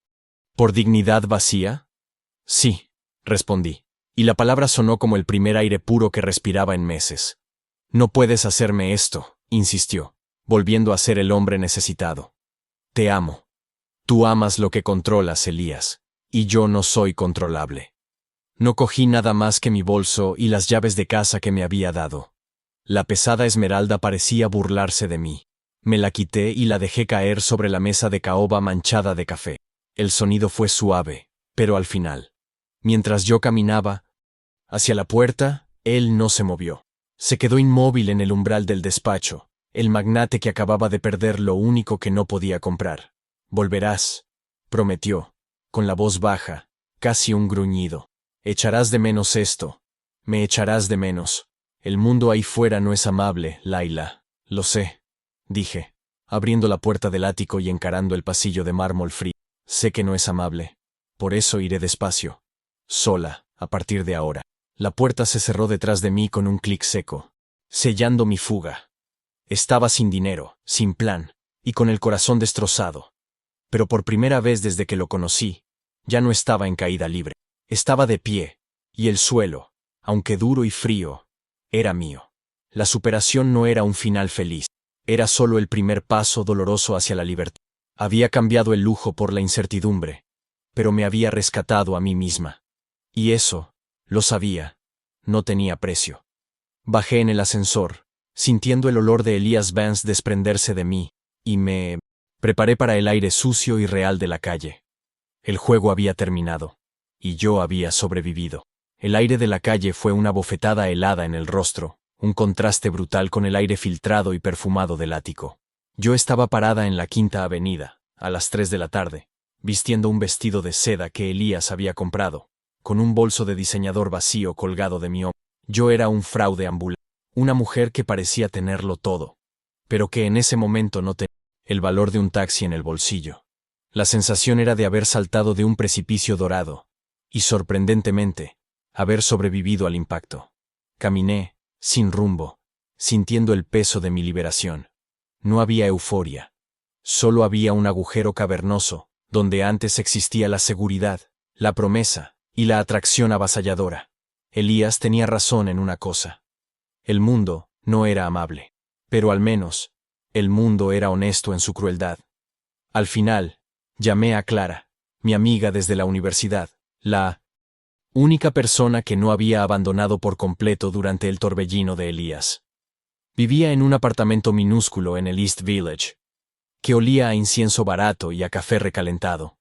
¿Por dignidad vacía? Sí, respondí, y la palabra sonó como el primer aire puro que respiraba en meses. No puedes hacerme esto, insistió, volviendo a ser el hombre necesitado. Te amo. Tú amas lo que controlas, Elías, y yo no soy controlable. No cogí nada más que mi bolso y las llaves de casa que me había dado. La pesada esmeralda parecía burlarse de mí. Me la quité y la dejé caer sobre la mesa de caoba manchada de café. El sonido fue suave, pero al final, mientras yo caminaba hacia la puerta, él no se movió. Se quedó inmóvil en el umbral del despacho, el magnate que acababa de perder lo único que no podía comprar. Volverás, prometió, con la voz baja, casi un gruñido. Echarás de menos esto. Me echarás de menos. El mundo ahí fuera no es amable, Laila. Lo sé, dije, abriendo la puerta del ático y encarando el pasillo de mármol frío. Sé que no es amable. Por eso iré despacio. Sola, a partir de ahora. La puerta se cerró detrás de mí con un clic seco, sellando mi fuga. Estaba sin dinero, sin plan, y con el corazón destrozado. Pero por primera vez desde que lo conocí, ya no estaba en caída libre. Estaba de pie, y el suelo, aunque duro y frío, era mío. La superación no era un final feliz, era solo el primer paso doloroso hacia la libertad. Había cambiado el lujo por la incertidumbre, pero me había rescatado a mí misma. Y eso, lo sabía, no tenía precio. Bajé en el ascensor, sintiendo el olor de Elias Vance desprenderse de mí, y me preparé para el aire sucio y real de la calle. El juego había terminado, y yo había sobrevivido. El aire de la calle fue una bofetada helada en el rostro, un contraste brutal con el aire filtrado y perfumado del ático. Yo estaba parada en la Quinta Avenida, a las 3 de la tarde, vistiendo un vestido de seda que Elías había comprado, con un bolso de diseñador vacío colgado de mi hombro. Yo era un fraude ambulante, una mujer que parecía tenerlo todo, pero que en ese momento no tenía el valor de un taxi en el bolsillo. La sensación era de haber saltado de un precipicio dorado, y sorprendentemente, haber sobrevivido al impacto. Caminé, sin rumbo, sintiendo el peso de mi liberación. No había euforia. Solo había un agujero cavernoso, donde antes existía la seguridad, la promesa y la atracción avasalladora. Elías tenía razón en una cosa. El mundo no era amable, pero al menos, el mundo era honesto en su crueldad. Al final, llamé a Clara, mi amiga desde la universidad, la única persona que no había abandonado por completo durante el torbellino de Elías. Vivía en un apartamento minúsculo en el East Village, que olía a incienso barato y a café recalentado.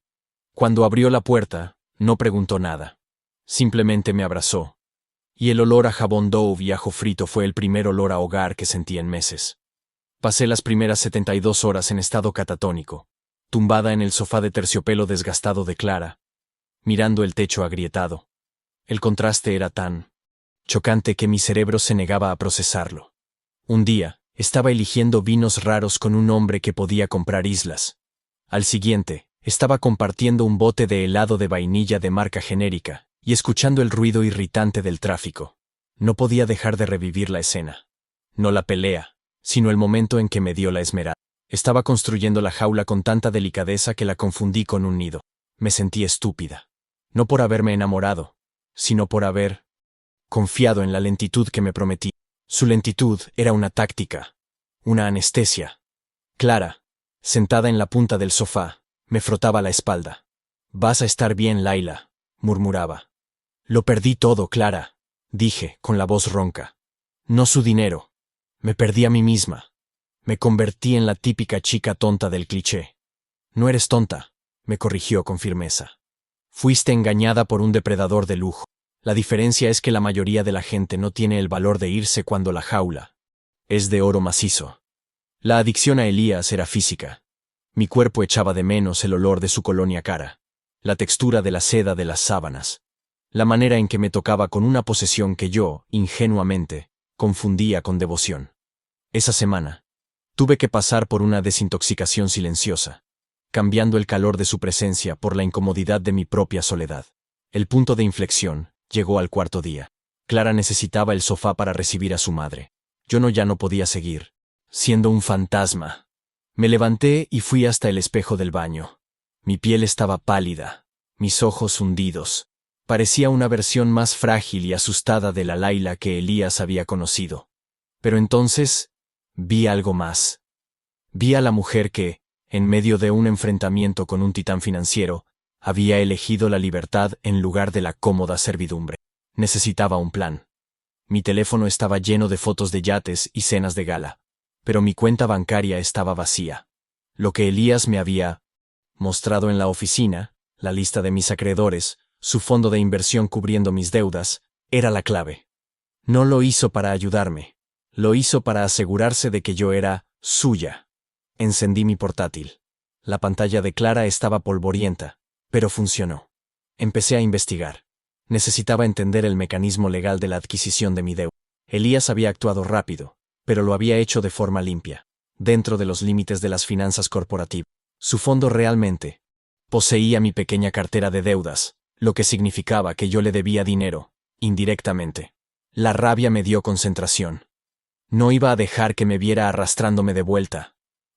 Cuando abrió la puerta, no preguntó nada. Simplemente me abrazó. Y el olor a jabón Dove y ajo frito fue el primer olor a hogar que sentí en meses. Pasé las primeras 72 horas en estado catatónico, tumbada en el sofá de terciopelo desgastado de Clara, mirando el techo agrietado. El contraste era tan chocante que mi cerebro se negaba a procesarlo. Un día, estaba eligiendo vinos raros con un hombre que podía comprar islas. Al siguiente, estaba compartiendo un bote de helado de vainilla de marca genérica y escuchando el ruido irritante del tráfico. No podía dejar de revivir la escena. No la pelea, sino el momento en que me dio la esmeralda. Estaba construyendo la jaula con tanta delicadeza que la confundí con un nido. Me sentí estúpida. No por haberme enamorado, sino por haber confiado en la lentitud que me prometí. Su lentitud era una táctica, una anestesia. Clara, sentada en la punta del sofá, me frotaba la espalda. «Vas a estar bien, Laila», murmuraba. «Lo perdí todo, Clara», dije, con la voz ronca. «No su dinero. Me perdí a mí misma. Me convertí en la típica chica tonta del cliché». «No eres tonta», me corrigió con firmeza. «Fuiste engañada por un depredador de lujo. La diferencia es que la mayoría de la gente no tiene el valor de irse cuando la jaula es de oro macizo». La adicción a Elías era física. Mi cuerpo echaba de menos el olor de su colonia cara, la textura de la seda de las sábanas, la manera en que me tocaba con una posesión que yo, ingenuamente, confundía con devoción. Esa semana, tuve que pasar por una desintoxicación silenciosa, cambiando el calor de su presencia por la incomodidad de mi propia soledad. El punto de inflexión llegó al cuarto día. Clara necesitaba el sofá para recibir a su madre. Yo ya no podía seguir siendo un fantasma. Me levanté y fui hasta el espejo del baño. Mi piel estaba pálida, mis ojos hundidos. Parecía una versión más frágil y asustada de la Laila que Elías había conocido. Pero entonces, vi algo más. Vi a la mujer que, en medio de un enfrentamiento con un titán financiero, había elegido la libertad en lugar de la cómoda servidumbre. Necesitaba un plan. Mi teléfono estaba lleno de fotos de yates y cenas de gala, pero mi cuenta bancaria estaba vacía. Lo que Elías me había mostrado en la oficina, la lista de mis acreedores, su fondo de inversión cubriendo mis deudas, era la clave. No lo hizo para ayudarme, lo hizo para asegurarse de que yo era suya. Encendí mi portátil. La pantalla de Clara estaba polvorienta, pero funcionó. Empecé a investigar. Necesitaba entender el mecanismo legal de la adquisición de mi deuda. Elías había actuado rápido, pero lo había hecho de forma limpia, dentro de los límites de las finanzas corporativas. Su fondo realmente poseía mi pequeña cartera de deudas, lo que significaba que yo le debía dinero, indirectamente. La rabia me dio concentración. No iba a dejar que me viera arrastrándome de vuelta.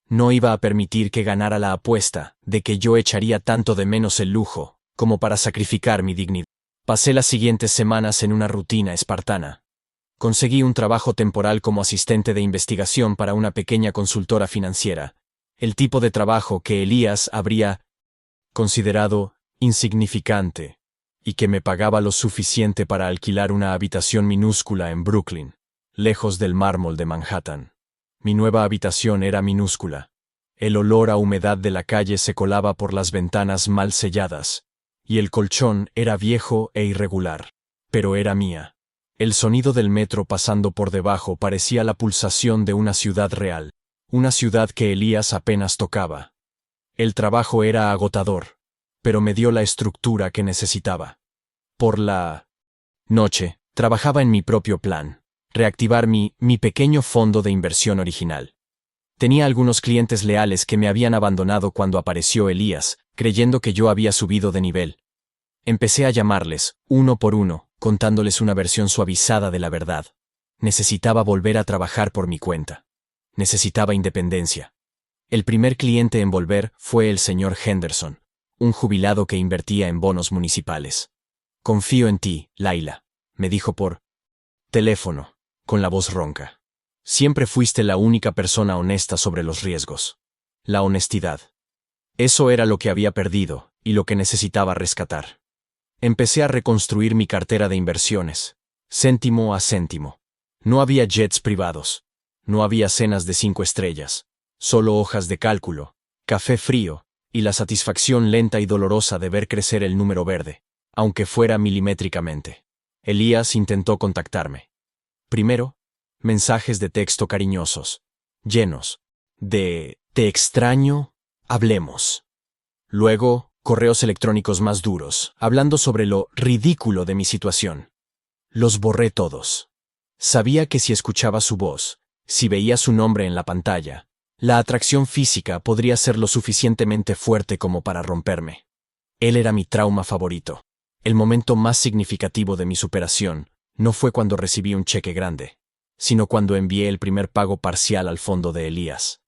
No iba a permitir que ganara la apuesta de que yo echaría tanto de menos el lujo como para sacrificar mi dignidad. Pasé las siguientes semanas en una rutina espartana. Conseguí un trabajo temporal como asistente de investigación para una pequeña consultora financiera, el tipo de trabajo que Elías habría considerado insignificante y que me pagaba lo suficiente para alquilar una habitación minúscula en Brooklyn, lejos del mármol de Manhattan. Mi nueva habitación era minúscula. El olor a humedad de la calle se colaba por las ventanas mal selladas, y el colchón era viejo e irregular, pero era mía. El sonido del metro pasando por debajo parecía la pulsación de una ciudad real, una ciudad que Elías apenas tocaba. El trabajo era agotador, pero me dio la estructura que necesitaba. Por la noche, trabajaba en mi propio plan, reactivar mi pequeño fondo de inversión original. Tenía algunos clientes leales que me habían abandonado cuando apareció Elías, creyendo que yo había subido de nivel. Empecé a llamarles, uno por uno, contándoles una versión suavizada de la verdad. Necesitaba volver a trabajar por mi cuenta. Necesitaba independencia. El primer cliente en volver fue el señor Henderson, un jubilado que invertía en bonos municipales. «Confío en ti, Laila», me dijo por teléfono, con la voz ronca. «Siempre fuiste la única persona honesta sobre los riesgos. La honestidad. Eso era lo que había perdido y lo que necesitaba rescatar». Empecé a reconstruir mi cartera de inversiones, céntimo a céntimo. No había jets privados. No había cenas de 5 estrellas. Solo hojas de cálculo, café frío y la satisfacción lenta y dolorosa de ver crecer el número verde, aunque fuera milimétricamente. Elías intentó contactarme. Primero, mensajes de texto cariñosos, llenos de «te extraño, hablemos». Luego, correos electrónicos más duros, hablando sobre lo ridículo de mi situación. Los borré todos. Sabía que si escuchaba su voz, si veía su nombre en la pantalla, la atracción física podría ser lo suficientemente fuerte como para romperme. Él era mi trauma favorito. El momento más significativo de mi superación no fue cuando recibí un cheque grande, sino cuando envié el primer pago parcial al fondo de Elías.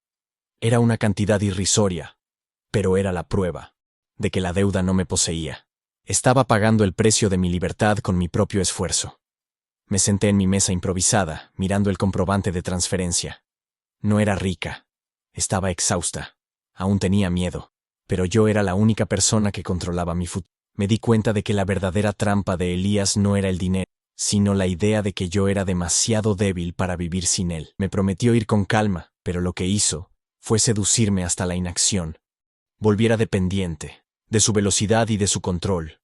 Era una cantidad irrisoria, pero era la prueba de que la deuda no me poseía. Estaba pagando el precio de mi libertad con mi propio esfuerzo. Me senté en mi mesa improvisada, mirando el comprobante de transferencia. No era rica. Estaba exhausta. Aún tenía miedo. Pero yo era la única persona que controlaba mi futuro. Me di cuenta de que la verdadera trampa de Elías no era el dinero, sino la idea de que yo era demasiado débil para vivir sin él. Me prometió ir con calma, pero lo que hizo fue seducirme hasta la inacción. Volviera dependiente de su velocidad y de su control.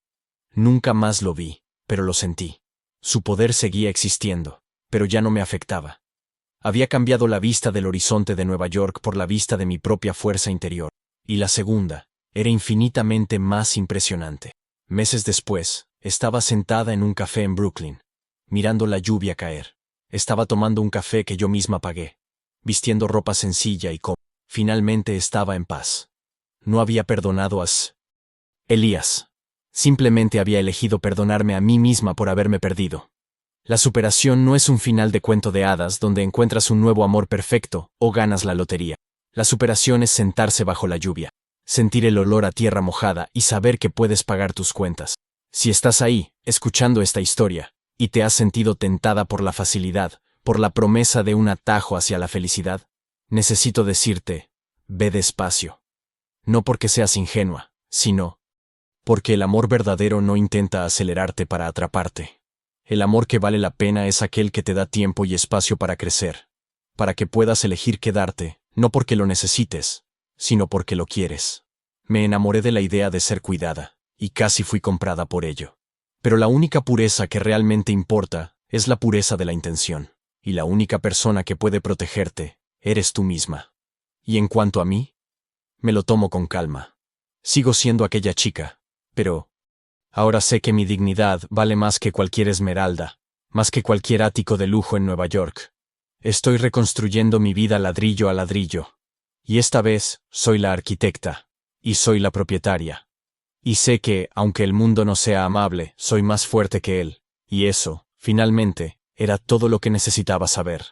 Nunca más lo vi, pero lo sentí. Su poder seguía existiendo, pero ya no me afectaba. Había cambiado la vista del horizonte de Nueva York por la vista de mi propia fuerza interior, y la segunda era infinitamente más impresionante. Meses después, estaba sentada en un café en Brooklyn, mirando la lluvia caer. Estaba tomando un café que yo misma pagué, vistiendo ropa sencilla y cómoda. Finalmente estaba en paz. No había perdonado a Elías. Simplemente había elegido perdonarme a mí misma por haberme perdido. La superación no es un final de cuento de hadas donde encuentras un nuevo amor perfecto o ganas la lotería. La superación es sentarse bajo la lluvia, sentir el olor a tierra mojada y saber que puedes pagar tus cuentas. Si estás ahí, escuchando esta historia, y te has sentido tentada por la facilidad, por la promesa de un atajo hacia la felicidad, necesito decirte, ve despacio. No porque seas ingenua, sino porque el amor verdadero no intenta acelerarte para atraparte. El amor que vale la pena es aquel que te da tiempo y espacio para crecer, para que puedas elegir quedarte, no porque lo necesites, sino porque lo quieres. Me enamoré de la idea de ser cuidada, y casi fui comprada por ello. Pero la única pureza que realmente importa es la pureza de la intención, y la única persona que puede protegerte eres tú misma. Y en cuanto a mí, me lo tomo con calma. Sigo siendo aquella chica, pero ahora sé que mi dignidad vale más que cualquier esmeralda, más que cualquier ático de lujo en Nueva York. Estoy reconstruyendo mi vida ladrillo a ladrillo. Y esta vez soy la arquitecta, y soy la propietaria. Y sé que, aunque el mundo no sea amable, soy más fuerte que él, y eso, finalmente, era todo lo que necesitaba saber.